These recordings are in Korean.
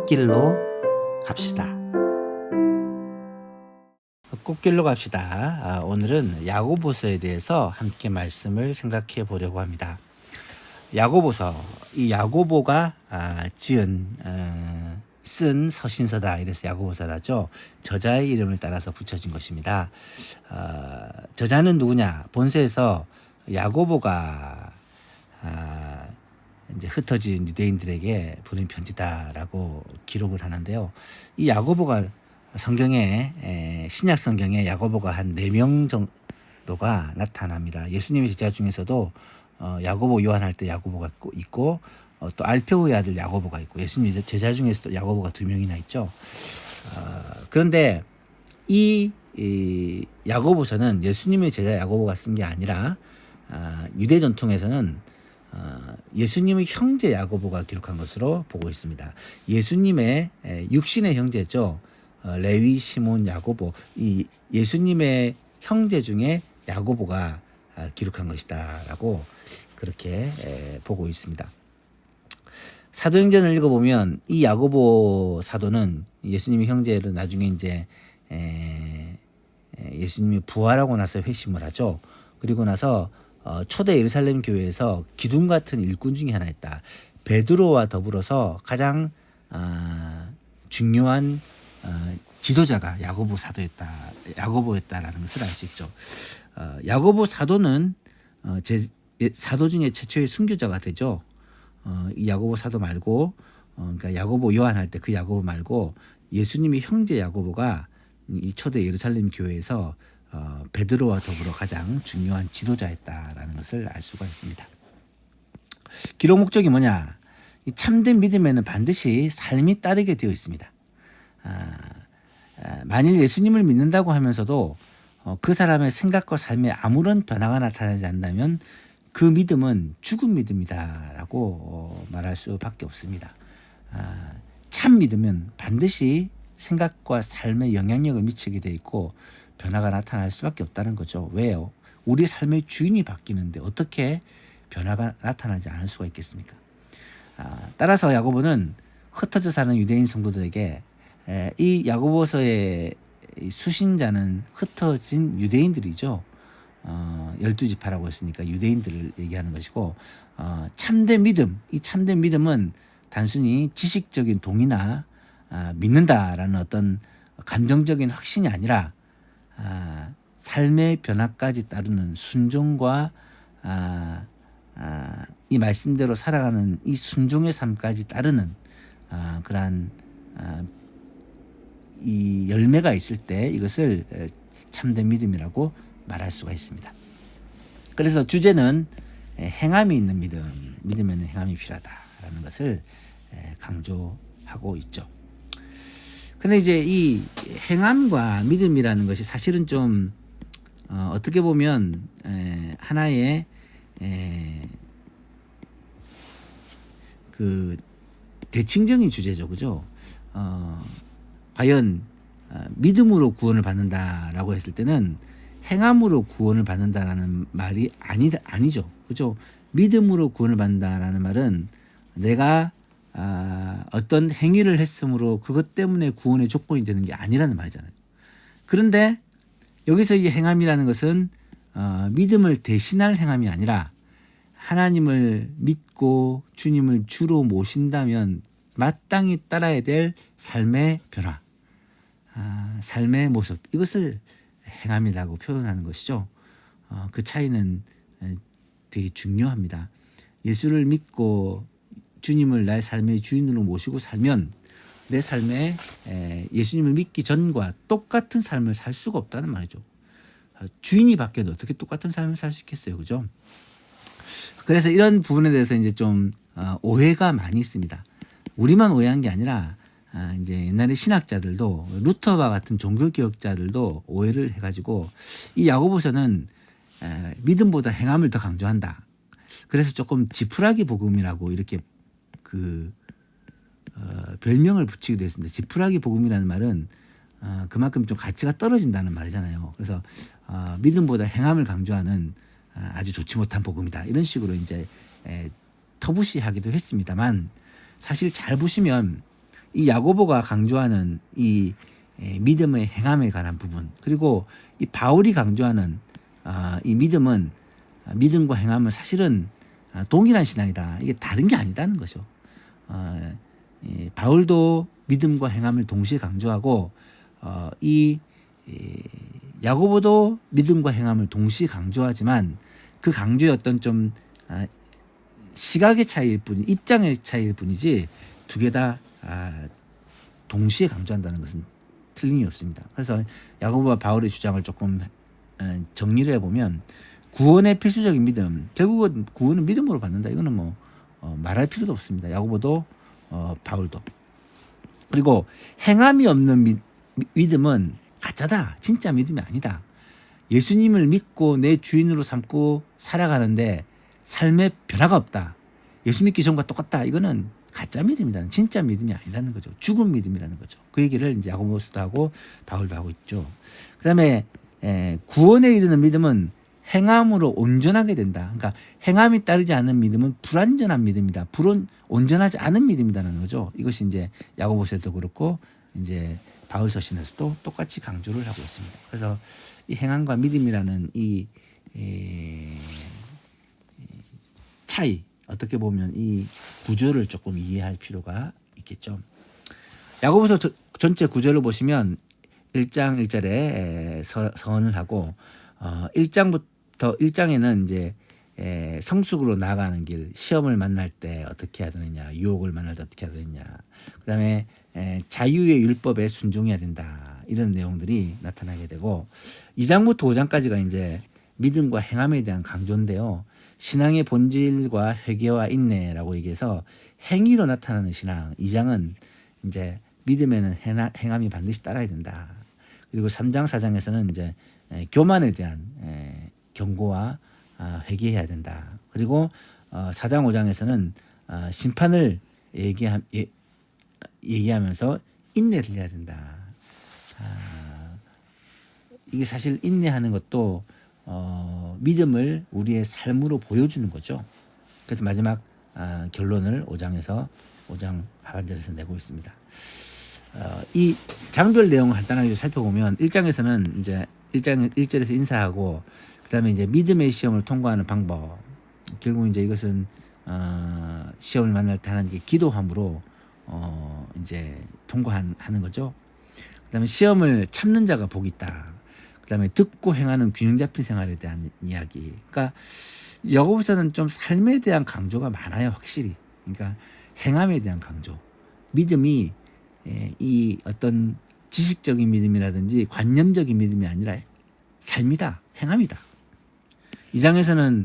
꽃길로 갑시다. 꽃길로 갑시다. 오늘은 야고보서에 대해서 함께 말씀을 생각해 보려고 합니다. 야고보서, 이 야고보가 쓴 서신서다. 이래서 야고보서라죠. 저자의 이름을 따라서 붙여진 것입니다. 저자는 누구냐? 본서에서 야고보가 이제 흩어진 유대인들에게 보낸 편지다라고 기록을 하는데요. 이 야고보가 성경에, 신약 성경에 야고보가 한 4명 정도가 나타납니다. 예수님의 제자 중에서도 야고보 요한할 때 야고보가 있고 또 알페오의 아들 야고보가 있고 예수님의 제자 중에서도 야고보가 2명이나 있죠. 그런데 이 야고보서는 예수님의 제자 야고보가 쓴 게 아니라 유대 전통에서는 예수님의 형제 야고보가 기록한 것으로 보고 있습니다. 예수님의 육신의 형제죠. 레위, 시몬, 야고보, 이 예수님의 형제 중에 야고보가 기록한 것이다라고 그렇게 보고 있습니다. 사도행전을 읽어보면 이 야고보 사도는 예수님의 형제를 나중에 이제 예수님이 부활하고 나서 회심을 하죠. 그리고 나서 초대 예루살렘 교회에서 기둥 같은 일꾼 중에 하나였다. 베드로와 더불어서 가장 중요한 지도자가 야고보 야고보였다라는 것을 알 수 있죠. 야고보 사도는 사도 중에 최초의 순교자가 되죠. 이 야고보 사도 말고, 그러니까 야고보 요한 할 때 그 야고보 말고 예수님의 형제 야고보가 이 초대 예루살렘 교회에서 베드로와 더불어 가장 중요한 지도자였다라는 것을 알 수가 있습니다. 기록 목적이 뭐냐? 이 참된 믿음에는 반드시 삶이 따르게 되어 있습니다. 만일 예수님을 믿는다고 하면서도 그 사람의 생각과 삶에 아무런 변화가 나타나지 않는다면 그 믿음은 죽은 믿음이다라고 말할 수밖에 없습니다. 참 믿음은 반드시 생각과 삶에 영향력을 미치게 돼 있고 변화가 나타날 수밖에 없다는 거죠. 왜요? 우리 삶의 주인이 바뀌는데 어떻게 변화가 나타나지 않을 수가 있겠습니까? 따라서 야고보는 흩어져 사는 유대인 성도들에게 이 야고보서의 수신자는 흩어진 유대인들이죠. 12지파라고 했으니까 유대인들을 얘기하는 것이고 참된 믿음, 이 참된 믿음은 단순히 지식적인 동의나 믿는다라는 어떤 감정적인 확신이 아니라 삶의 변화까지 따르는 순종과 이 말씀대로 살아가는 이 순종의 삶까지 따르는 그러한 이 열매가 있을 때 이것을 참된 믿음이라고 말할 수가 있습니다. 그래서 주제는 행함이 있는 믿음에는 행함이 필요하다라는 것을 강조하고 있죠. 근데 이제 이 행함과 믿음이라는 것이 사실은 좀 어떻게 보면 하나의 그 대칭적인 주제죠, 그죠? 과연 믿음으로 구원을 받는다라고 했을 때는 행함으로 구원을 받는다라는 말이 아니죠, 그죠? 믿음으로 구원을 받는다라는 말은 내가 어떤 행위를 했으므로 그것 때문에 구원의 조건이 되는 게 아니라는 말이잖아요. 그런데 여기서 이 행함이라는 것은 믿음을 대신할 행함이 아니라 하나님을 믿고 주님을 주로 모신다면 마땅히 따라야 될 삶의 변화, 삶의 모습, 이것을 행함이라고 표현하는 것이죠. 그 차이는 되게 중요합니다. 예수를 믿고 주님을 나의 삶의 주인으로 모시고 살면 내 삶에 예수님을 믿기 전과 똑같은 삶을 살 수가 없다는 말이죠. 주인이 바뀌어도 어떻게 똑같은 삶을 살 수 있겠어요, 그죠? 그래서 이런 부분에 대해서 이제 좀 오해가 많이 있습니다. 우리만 오해한 게 아니라 이제 옛날에 신학자들도 루터와 같은 종교개혁자들도 오해를 해가지고 이 야고보서는 믿음보다 행함을 더 강조한다. 그래서 조금 지푸라기 복음이라고 이렇게 별명을 붙이기도 했습니다. 지푸라기 복음이라는 말은 그만큼 좀 가치가 떨어진다는 말이잖아요. 그래서 믿음보다 행함을 강조하는 아주 좋지 못한 복음이다. 이런 식으로 이제 터부시하기도 했습니다만 사실 잘 보시면 이 야고보가 강조하는 이 믿음의 행함에 관한 부분, 그리고 이 바울이 강조하는 이 믿음은 믿음과 행함은 사실은 동일한 신앙이다. 이게 다른 게 아니다는 거죠. 바울도 믿음과 행함을 동시에 강조하고 이 야고보도 믿음과 행함을 동시에 강조하지만 그 강조의 어떤 좀 시각의 차이일 뿐, 입장의 차이일 뿐이지 두 개 다 동시에 강조한다는 것은 틀림이 없습니다. 그래서 야고보와 바울의 주장을 조금 정리를 해보면 구원의 필수적인 믿음, 결국은 구원은 믿음으로 받는다. 이거는 뭐 말할 필요도 없습니다. 야고보도 바울도. 그리고 행함이 없는 믿음은 가짜다. 진짜 믿음이 아니다. 예수님을 믿고 내 주인으로 삼고 살아가는데 삶에 변화가 없다. 예수 믿기 전과 똑같다. 이거는 가짜 믿음이다. 진짜 믿음이 아니라는 거죠. 죽은 믿음이라는 거죠. 그 얘기를 이제 야고보서도 하고 바울도 하고 있죠. 그다음에 구원에 이르는 믿음은 행함으로 온전하게 된다. 그러니까 행함이 따르지 않는 믿음은 불완전한 믿음이다. 온전하지 않은 믿음이라는 거죠. 이것이 이제 야고보서에도 그렇고 이제 바울 서신에서도 똑같이 강조를 하고 있습니다. 그래서 이 행함과 믿음이라는 이 차이, 어떻게 보면 이 구조를 조금 이해할 필요가 있겠죠. 야고보서 전체 구조를 보시면 1장 1절에 서언을 하고 1장에는 이제 성숙으로 나아가는 길, 시험을 만날 때 어떻게 해야 되느냐, 유혹을 만날 때 어떻게 해야 되느냐, 그다음에 자유의 율법에 순종해야 된다, 이런 내용들이 나타나게 되고 2장부터 5장까지가 이제 믿음과 행함에 대한 강조인데요. 신앙의 본질과 회개와 인내라고 얘기해서 행위로 나타나는 신앙. 2장은 이제 믿음에는 행함이 반드시 따라야 된다. 그리고 3장 4장에서는 이제 교만에 대한 경고와 회개해야 된다. 그리고 4장 5장에서는 심판을 얘기하면서 인내를 해야 된다. 이게 사실 인내하는 것도 믿음을 우리의 삶으로 보여주는 거죠. 그래서 마지막 결론을 5장 하반절에서 내고 있습니다. 이 장별 내용을 간단하게 살펴보면 1장에서는 이제 1장 1절에서 인사하고 그다음에 이제 믿음의 시험을 통과하는 방법. 결국 이제 이것은 시험을 만날 때 하는 게 기도함으로 이제 통과하는 거죠. 그다음에 시험을 참는 자가 복이 있다. 그다음에 듣고 행하는 균형 잡힌 생활에 대한 이야기. 그러니까 야고보서는 좀 삶에 대한 강조가 많아요, 확실히. 그러니까 행함에 대한 강조. 믿음이 이 어떤 지식적인 믿음이라든지 관념적인 믿음이 아니라 삶이다, 행함이다. 이 장에서는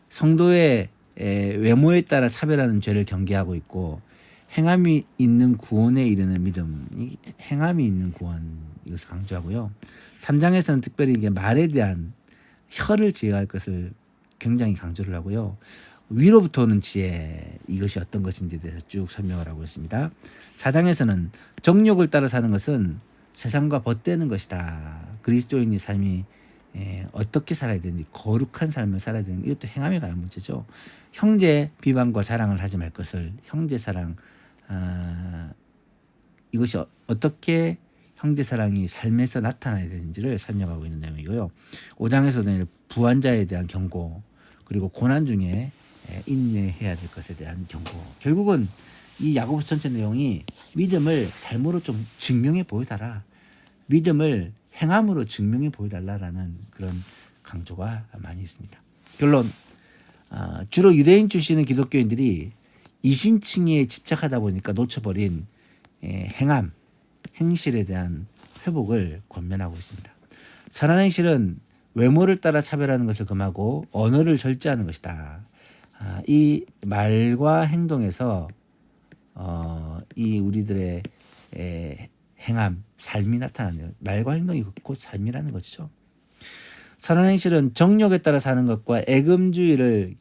성도의 외모에 따라 차별하는 죄를 경계하고 있고 행함이 있는 구원에 이르는 믿음, 행함이 있는 구원, 이것을 강조하고요. 3장에서는 특별히 이게 말에 대한 혀를 제어할 것을 굉장히 강조를 하고요. 위로부터 오는 지혜, 이것이 어떤 것인지에 대해서 쭉 설명을 하고 있습니다. 4장에서는 정욕을 따라 사는 것은 세상과 벗대는 것이다. 그리스도인의 삶이 어떻게 살아야 되는지, 거룩한 삶을 살아야 되는, 이것도 행함에 관한 문제죠. 형제 비방과 자랑을 하지 말 것을, 형제 사랑, 이것이 어떻게 형제 사랑이 삶에서 나타나야 되는지를 설명하고 있는 내용이고요. 5장에서는 부한자에 대한 경고, 그리고 고난 중에 인내해야 될 것에 대한 경고. 결국은 이 야고보 전체 내용이 믿음을 삶으로 좀 증명해 보여달라, 믿음을 행함으로 증명해 보여달라라는 그런 강조가 많이 있습니다. 결론, 주로 유대인 출신의 기독교인들이 이신칭의에 집착하다 보니까 놓쳐버린 행함, 행실에 대한 회복을 권면하고 있습니다. 선한 행실은 외모를 따라 차별하는 것을 금하고 언어를 절제하는 것이다. 이 말과 행동에서 이 우리들의 행함, 삶이 나타나네요. 말과 행동이 곧 삶이라는 것이죠. 선한 행실은 정욕에 따라 사는 것과 애금주의를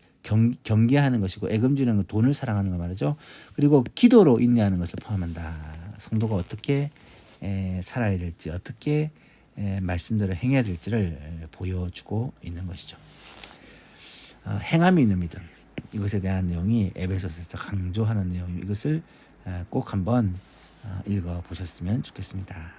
경계하는 것이고, 애금주의라는 건 돈을 사랑하는 거 말이죠. 그리고 기도로 인내하는 것을 포함한다. 성도가 어떻게 살아야 될지, 어떻게 말씀대로 행해야 될지를 보여주고 있는 것이죠. 행함이 있는 믿음, 이것에 대한 내용이 에베소서에서 강조하는 내용, 이것을 꼭 한번 읽어 보셨으면 좋겠습니다.